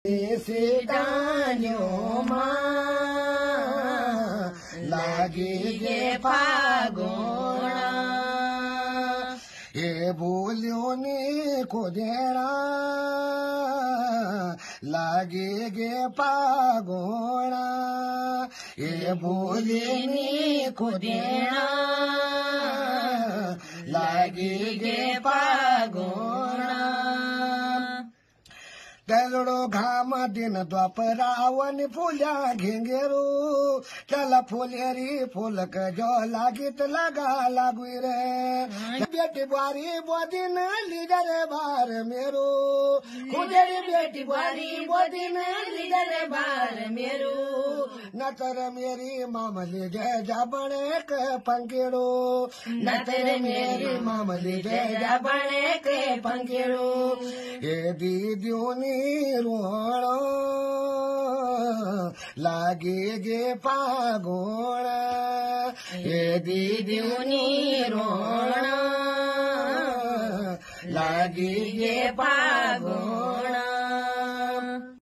से डान्यो लागे गे फागोणा ए बोलियो ने को देना लागे गे फागोणा ए बोले ने को देना लागे गे फागोणा तेलड़ो घाम दिन द्वापरावन फूल्या घेंगेरू चला फुलेरी फूलक जो लागित लगा लागू रे बेटी बारी बोदिन लीडर बार मेरो खुदेरी बेटी बारी बोदिन लीडर बार मेरो नतर मेरी मामली जय जाबणे के पंकेड़ो नतर मेरी मामली जय जाबणे के पंकेड़ो ए दीदियोनी रोणो लागे गे फागोणा ए दीदियोनी रोणो लागे गे फागोणा।